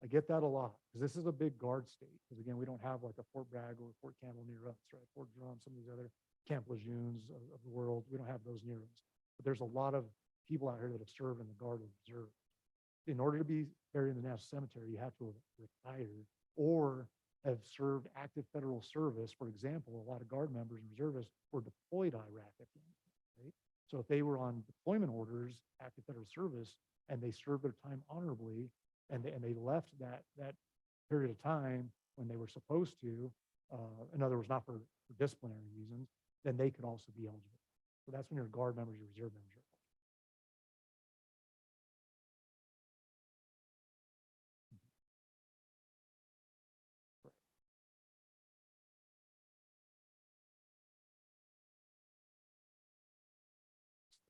S4: I get that a lot, because this is a big guard state. Because again, we don't have like a Fort Bragg or Fort Campbell near us, right? Fort Drum, some of these other Camp Lejeunes of the world, we don't have those near us. But there's a lot of people out here that have served in the Guard and Reserve. In order to be buried in the National Cemetery, you have to have retired or have served active federal service. For example, a lot of Guard members and reservists were deployed to Iraq, Afghanistan, right? So if they were on deployment orders, active federal service, and they served their time honorably, and they left that period of time when they were supposed to, in other words, not for disciplinary reasons, then they could also be eligible. So that's when your Guard members, your reserve members are.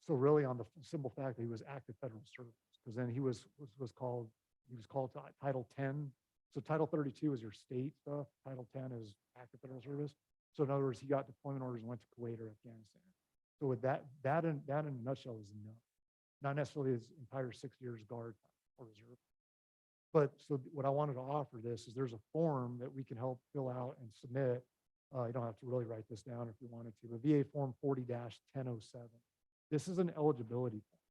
S4: So really on the simple fact that he was active federal service, because then he was called to Title 10. So Title 32 is your state stuff. Title 10 is active federal service. So in other words, he got deployment orders and went to Kuwait or Afghanistan. So with that in a nutshell is enough. Not necessarily his entire 6 years Guard or reserve. But so what I wanted to offer this is there's a form that we can help fill out and submit. You don't have to really write this down if you wanted to, but VA form 40-1007. This is an eligibility form.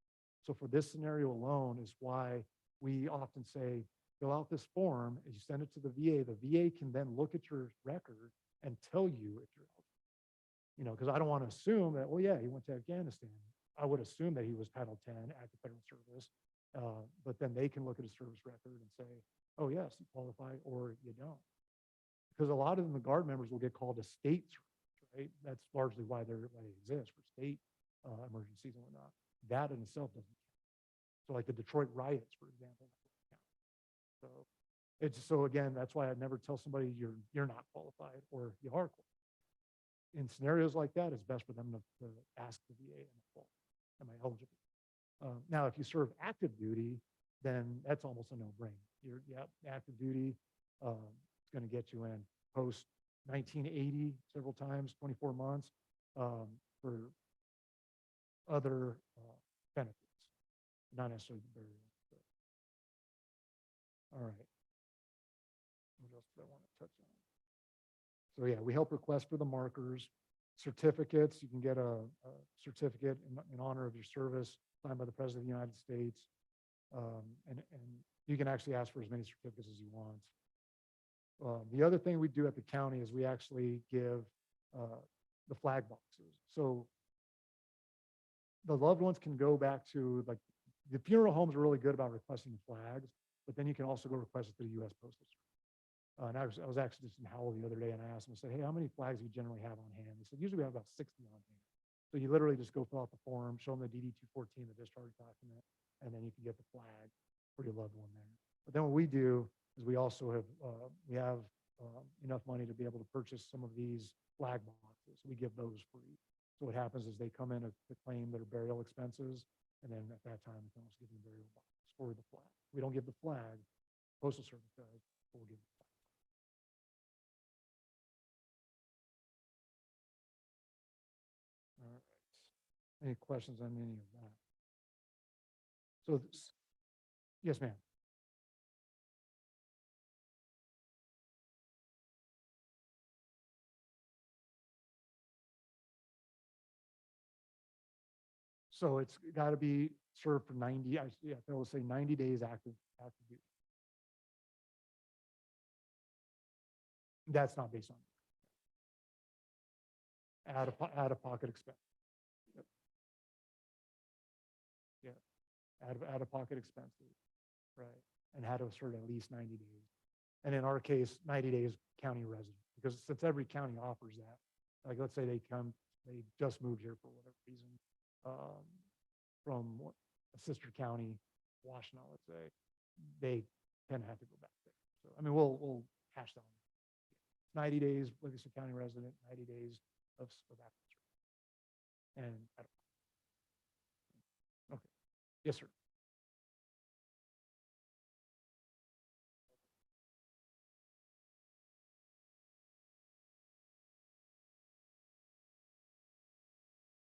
S4: So for this scenario alone is why we often say, fill out this form. As you send it to the VA can then look at your record and tell you if you're eligible. Because I don't want to assume that, well, yeah, he went to Afghanistan. I would assume that he was Title 10, active federal service. But then they can look at his service record and say, oh, yes, you qualify, or you don't. Because a lot of them, the Guard members will get called a state service, right? That's largely why they exist, for state emergencies and whatnot. That in itself doesn't count. So like the Detroit riots, for example. So again, that's why I never tell somebody you're not qualified or you are qualified. in scenarios like that, it's best for them to ask the VA in the fall, am I eligible? Now, if you serve active duty, then that's almost a no-brainer. Active duty, it's going to get you in post 1980 several times, 24 months for other benefits, not necessarily the burial. All right. What else do I want to touch on? So yeah, we help request for the markers, certificates. You can get a certificate in honor of your service signed by the President of the United States. And you can actually ask for as many certificates as you want. The other thing we do at the county is we actually give the flag boxes. So the loved ones can go back to, like, the funeral homes are really good about requesting flags, but then you can also go request it to the U.S. Postal Service. And I was actually just in Howell the other day, and I asked them, I said, hey, how many flags do you generally have on hand? They said, usually we have about 60 on hand. So you literally just go fill out the form, show them the DD-214, the discharge document, and then you can get the flag for your loved one there. But then what we do is we also have, enough money to be able to purchase some of these flag boxes. We give those free. So what happens is they come in to claim their burial expenses, and then at that time, we can also give them a burial box for the flag. We don't give the flag, Postal Service does, but we'll give the flag. All right. Any questions on any of that? So, yes, ma'am. So it's got to be served for 90, I will say 90 days active duty. That's not based on out of pocket expense. Yep. Yeah, out of pocket expenses, right? And had to serve at least 90 days. And in our case, 90 days county resident, because since every county offers that, like let's say they just moved here for whatever reason, from a sister county, Washtenaw, let's say, they tend to have to go back there. So, I mean, we'll hash that on. 90 days, Livingston County resident, 90 days of active service. And okay, yes, sir.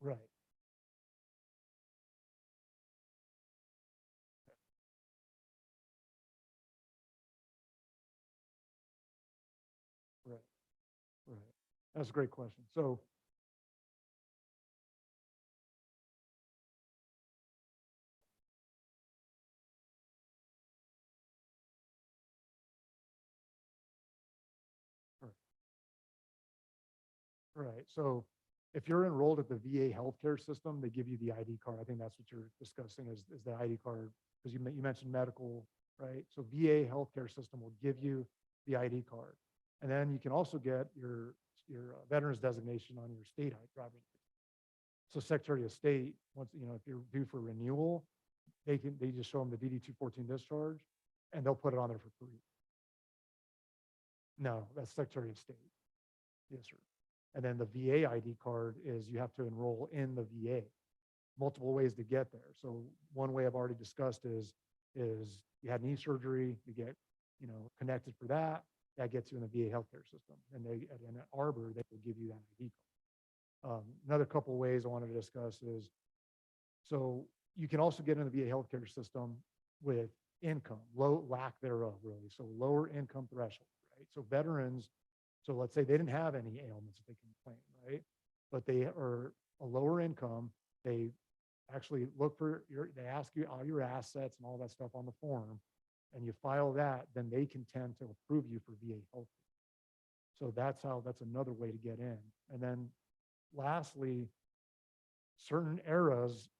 S4: Right. Right. Right. That's a great question. So, right. So if you're enrolled at the VA healthcare system, they give you the ID card. I think that's what you're discussing is the ID card, because you mentioned medical, right? So VA healthcare system will give you the ID card. And then you can also get your veterans designation on your state driving. So Secretary of State, once, if you're due for renewal, they just show them the DD-214 discharge and they'll put it on there for free. No, that's Secretary of State. Yes, sir. And then the VA ID card is you have to enroll in the VA. Multiple ways to get there. So one way I've already discussed is you had knee surgery, you get, connected for that. That gets you in the VA healthcare system. And at Arbor, they will give you that ID card. Another couple of ways I wanted to discuss is, so you can also get in the VA healthcare system with income, lack thereof, really. So lower income threshold, right? So veterans, so let's say they didn't have any ailments that they can claim, right? But they are a lower income. They actually look for they ask you all your assets and all that stuff on the form, and you file that, then they can tend to approve you for VA health. So that's another way to get in. And then lastly, certain eras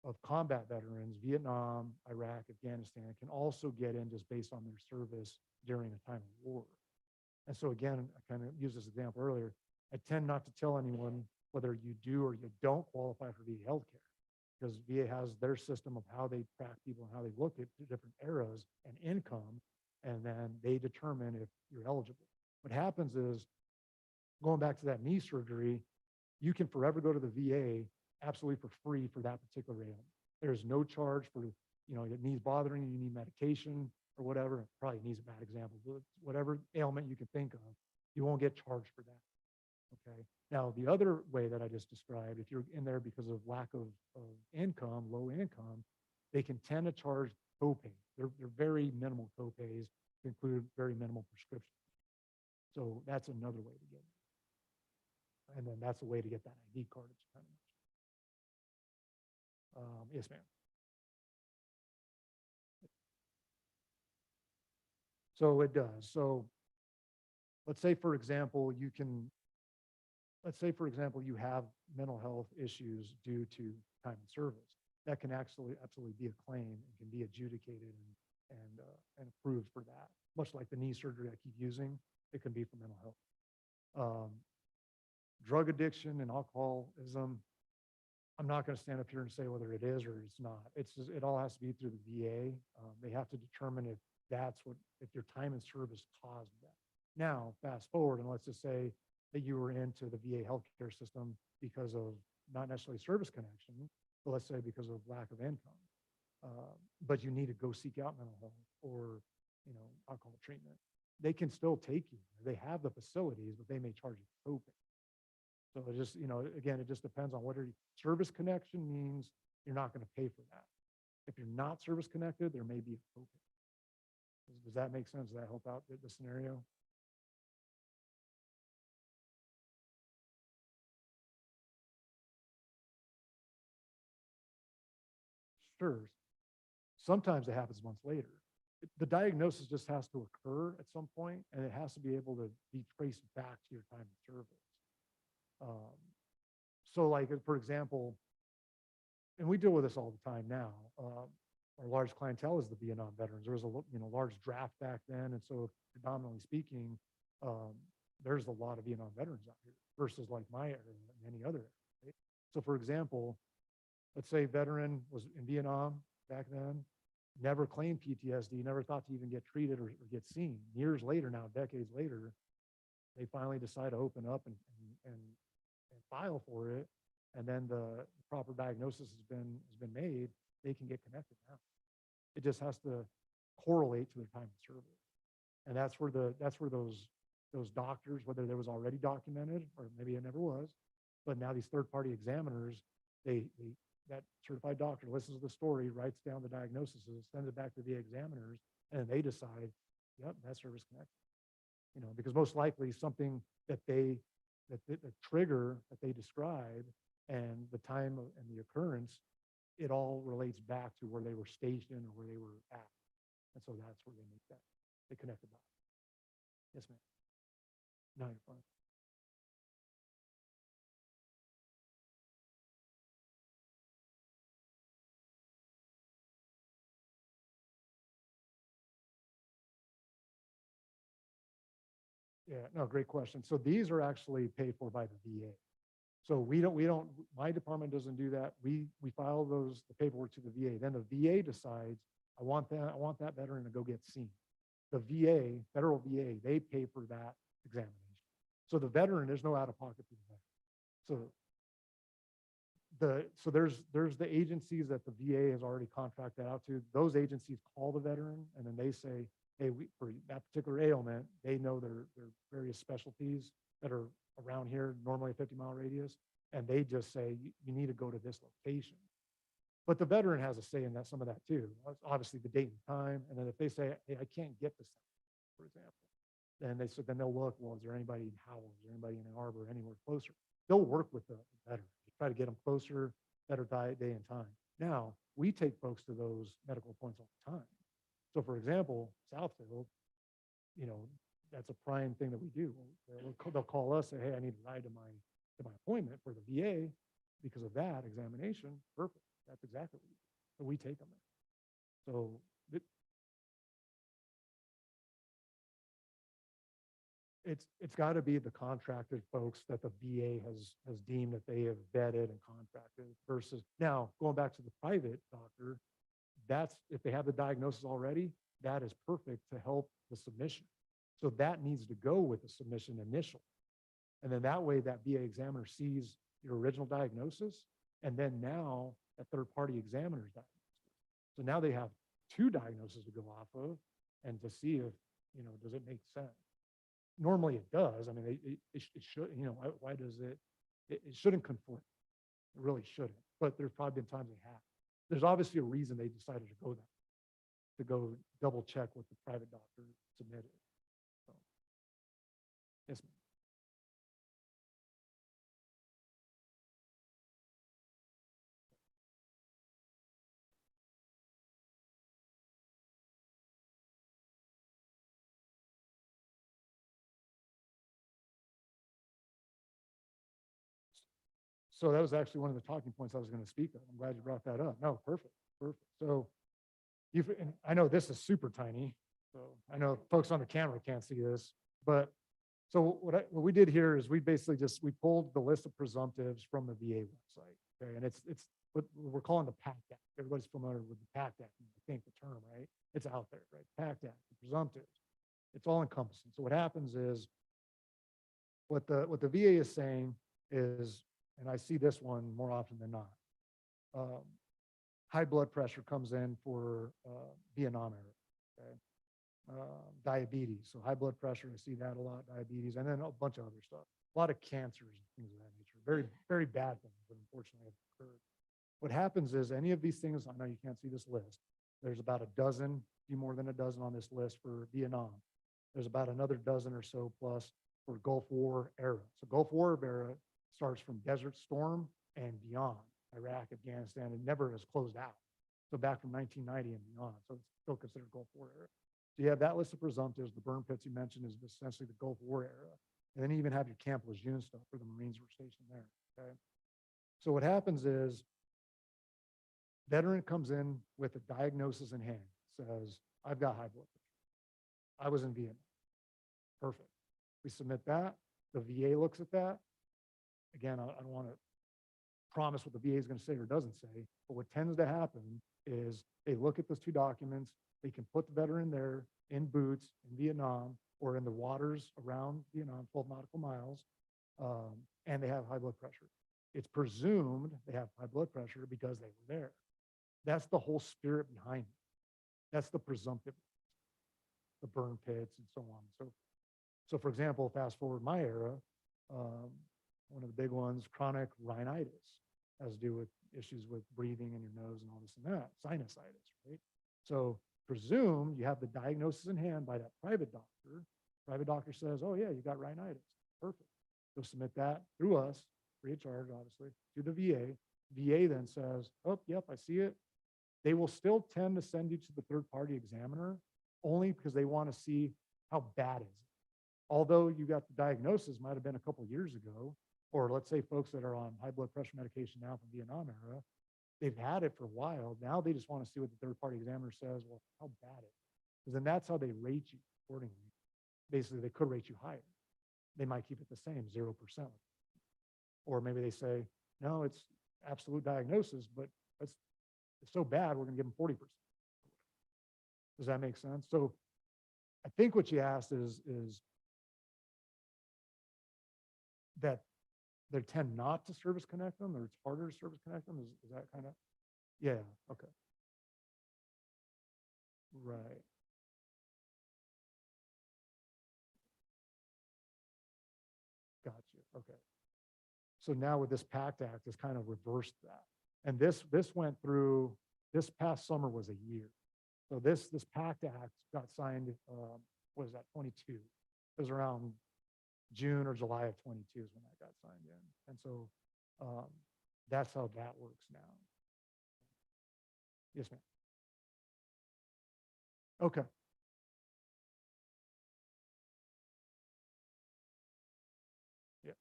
S4: of combat veterans, Vietnam, Iraq, Afghanistan, can also get in just based on their service during a time of war. And so again, I kind of used this example earlier. I tend not to tell anyone whether you do or you don't qualify for VA healthcare, because VA has their system of how they track people and how they look at different eras and income, and then they determine if you're eligible. What happens is, going back to that knee surgery, you can forever go to the VA absolutely for free for that particular ailment. There's no charge for, it needs bothering you, need medication or whatever. Probably needs a bad example, but whatever ailment you can think of, you won't get charged for that. Okay. Now, the other way that I just described, if you're in there because of lack of income, low income, they can tend to charge copay. They're very minimal copays to include very minimal prescriptions. So that's another way to get it. And then that's a way to get that ID card that you kind of mentioned. Yes, ma'am. So it does. So let's say, for example, you have mental health issues due to time in service. That can actually absolutely be a claim and can be adjudicated and approved for that. Much like the knee surgery I keep using, it can be for mental health. Drug addiction and alcoholism, I'm not going to stand up here and say whether it is or it's not. It all has to be through the VA. They have to determine if your time in service caused that. Now, fast forward, and let's just say that you were into the VA healthcare system because of not necessarily service connection, but let's say because of lack of income. But you need to go seek out mental health or, alcohol treatment. They can still take you. They have the facilities, but they may charge you copay. So it just, again, it just depends on whether service connection means you're not going to pay for that. If you're not service connected, there may be a copay. Does that make sense? Does that help out the scenario? Sure. Sometimes it happens months later. The diagnosis just has to occur at some point, and it has to be able to be traced back to your time in service. So like, for example, and we deal with this all the time now, our large clientele is the Vietnam veterans. There was a large draft back then, and so predominantly speaking, there's a lot of Vietnam veterans out here versus like my area and any other area. Right? So for example, let's say a veteran was in Vietnam back then, never claimed PTSD, never thought to even get treated or get seen. Years later now, decades later, they finally decide to open up and file for it. And then the proper diagnosis has been made. They can get connected now. It just has to correlate to their time in service. And that's where those doctors, whether there was already documented or maybe it never was, but now these third-party examiners, that certified doctor listens to the story, writes down the diagnosis, sends it back to the examiners, and they decide, yep, that's service connected. Because most likely something that the trigger that they describe and the time and the occurrence, it all relates back to where they were stationed or where they were at. And so that's where they connect the dots. Yes, ma'am. No, you're fine. Yeah, no, great question. So these are actually paid for by the VA. So my department doesn't do that. We file the paperwork to the VA. Then the VA decides, I want that veteran to go get seen. The VA, federal VA, they pay for that examination. So the veteran, there's no out-of-pocket for the veteran. So there's the agencies that the VA has already contracted out to. Those agencies call the veteran and then they say, hey, for that particular ailment, they know their various specialties that are around here, normally a 50-mile radius, and they just say, you need to go to this location. But the veteran has a say in some of that too. Obviously the date and time, and then if they say, hey, I can't get this, for example, then they'll look, well, is there anybody in Howell? Is there anybody in Ann Arbor, anywhere closer? They'll work with the veteran, try to get them closer, better day and time. Now, we take folks to those medical points all the time. So for example, Southfield, that's a prime thing that we do. They'll call us, say, hey, I need a ride to my appointment for the VA because of that examination. Perfect. That's exactly what we do. So we take them there. So it's got to be the contracted folks that the VA has deemed that they have vetted and contracted versus now going back to the private doctor. That's if they have the diagnosis already, that is perfect to help the submission. So that needs to go with the submission initially. And then that way that VA examiner sees your original diagnosis, and then now a third-party examiner's diagnosis. So now they have two diagnoses to go off of and to see if, does it make sense? Normally it does. I mean, it should, why does it shouldn't conflict. It really shouldn't, but there's probably been times they have. There's obviously a reason they decided to go there, to go double check what the private doctor submitted. So, yes, ma'am. So that was actually one of the talking points I was going to speak of. I'm glad you brought that up. No, perfect, perfect. So and I know this is super tiny, so I know folks on the camera can't see this, but so what we did here is we basically we pulled the list of presumptives from the VA website. Okay, and it's what we're calling the PACT Act. Everybody's familiar with the PACT Act, I think the term, right? It's out there, right? PACT Act, the presumptives. It's all encompassing. So what happens is what the VA is saying is, and I see this one more often than not. High blood pressure comes in for Vietnam era, okay? Diabetes, so high blood pressure, I see that a lot, diabetes, and then a bunch of other stuff. A lot of cancers and things of that nature. Very, very bad things that unfortunately have occurred. What happens is any of these things, I know you can't see this list, there's about a dozen, few more than a dozen on this list for Vietnam. There's about another dozen or so plus for Gulf War era. So Gulf War era starts from Desert Storm and beyond. Iraq, Afghanistan, it never has closed out. So back from 1990 and beyond. So it's still considered Gulf War era. So you have that list of presumptives. The burn pits you mentioned is essentially the Gulf War era. And then you even have your Camp Lejeune stuff where the Marines were stationed there. Okay. So what happens is veteran comes in with a diagnosis in hand, says, I've got high blood pressure. I was in Vietnam. Perfect. We submit that. The VA looks at that. Again, I don't want to promise what the VA is going to say or doesn't say, but what tends to happen is they look at those two documents, they can put the veteran there in boots in Vietnam or in the waters around Vietnam, 12 nautical miles, and they have high blood pressure. It's presumed they have high blood pressure because they were there. That's the whole spirit behind it. That's the presumptive, the burn pits and so on. So for example, fast forward my era, one of the big ones, chronic rhinitis, has to do with issues with breathing in your nose and all this and that, sinusitis, right? So presume you have the diagnosis in hand by that private doctor. Private doctor says, oh yeah, you got rhinitis. Perfect. Go submit that through us, free of charge, obviously, to the VA. VA then says, oh, yep, I see it. They will still tend to send you to the third-party examiner only because they want to see how bad is it. Although you got the diagnosis might have been a couple years ago, or let's say folks that are on high blood pressure medication now from Vietnam era, they've had it for a while. Now they just want to see what the third-party examiner says, well, how bad it is. Because then that's how they rate you accordingly. Basically, they could rate you higher. They might keep it the same, 0%. Or maybe they say, no, it's absolute diagnosis, but it's so bad, we're going to give them 40%. Does that make sense? So I think what you asked is that they tend not to service connect them, or it's harder to service connect them? Is that kind of? Yeah, okay. Right. Got you. Okay. So now with this PACT Act, it's kind of reversed that. And this went through, this past summer was a year. So this PACT Act got signed, what is that, 22? It was around June or July of 22 is when that got signed in. And so that's how that works now. Yes, ma'am. Okay. Yeah.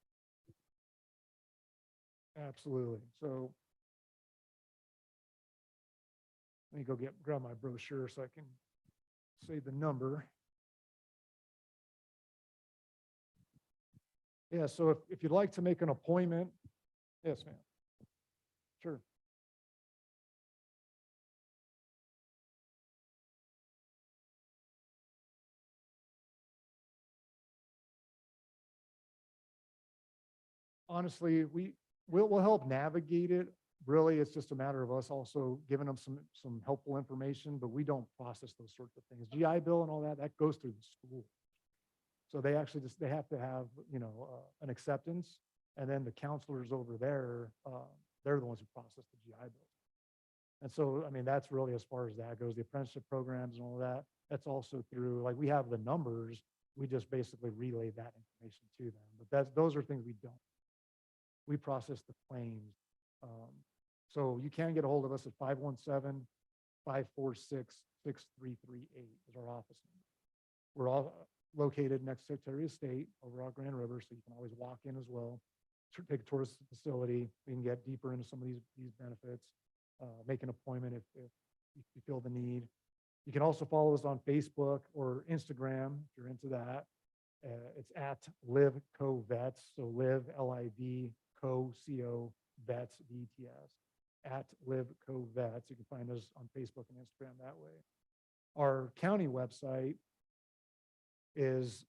S4: Absolutely. So let me go grab my brochure so I can say the number. Yeah, so if you'd like to make an appointment, yes, ma'am. Sure. Honestly, we'll help navigate it. Really, it's just a matter of us also giving them some helpful information, but we don't process those sorts of things. GI Bill and all that, that goes through the school. So they actually they have to have, an acceptance, and then the counselors over there, they're the ones who process the GI Bill. And so, I mean, that's really as far as that goes. The apprenticeship programs and all that, that's also through, like, we have the numbers, we just basically relay that information to them. But those are things we don't. We process the claims. So you can get a hold of us at 517-546-6338 is our office number. We're all located next to Secretary of State over on Grand River, so you can always walk in as well. Take a tour of the facility. We can get deeper into some of these benefits. Make an appointment if you feel the need. You can also follow us on Facebook or Instagram if you're into that. It's at Live Co Vets. So Live LIV Co CO Vets VETS at Live Co Vets. You can find us on Facebook and Instagram that way. Our county website is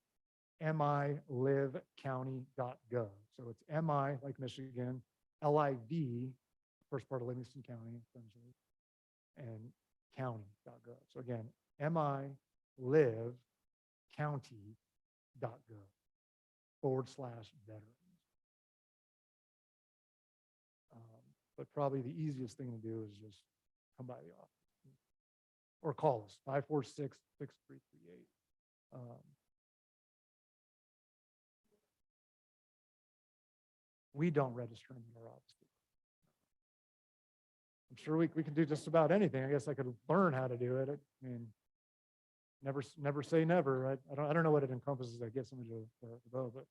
S4: milivcounty.gov. So it's MI like Michigan, LIV, first part of Livingston County, essentially, and county.gov. So again, milivcounty.gov/veterans. But probably the easiest thing to do is just come by the office or call us, 546-6338. We don't register them in our office. I'm sure we can do just about anything. I guess I could learn how to do it. I mean, never say never. I don't know what it encompasses. I get somebody to go, but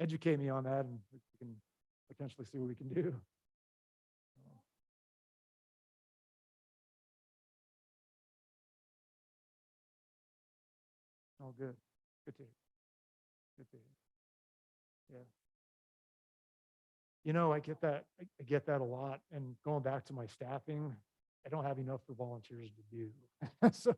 S4: educate me on that, and we can potentially see what we can do. Oh, good. Good to hear. Good to hear. Yeah. I get that a lot. And going back to my staffing, I don't have enough for volunteers to do. So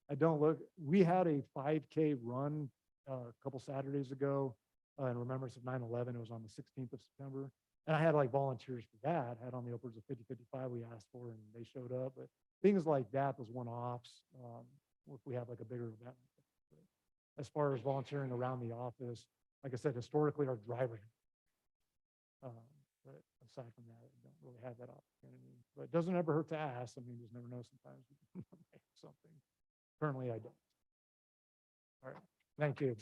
S4: I don't look. We had a 5K run a couple Saturdays ago in remembrance of 9/11. It was on the 16th of September. And I had like volunteers for that. I had on the upwards of 50, 55 we asked for, and they showed up. But things like that, those one-offs, if we have like a bigger event. As far as volunteering around the office, like I said, historically our drivers. But aside from that, I don't really have that opportunity. But it doesn't ever hurt to ask. I mean, you just never know. Sometimes you can make something. Currently, I don't. All right. Thank you.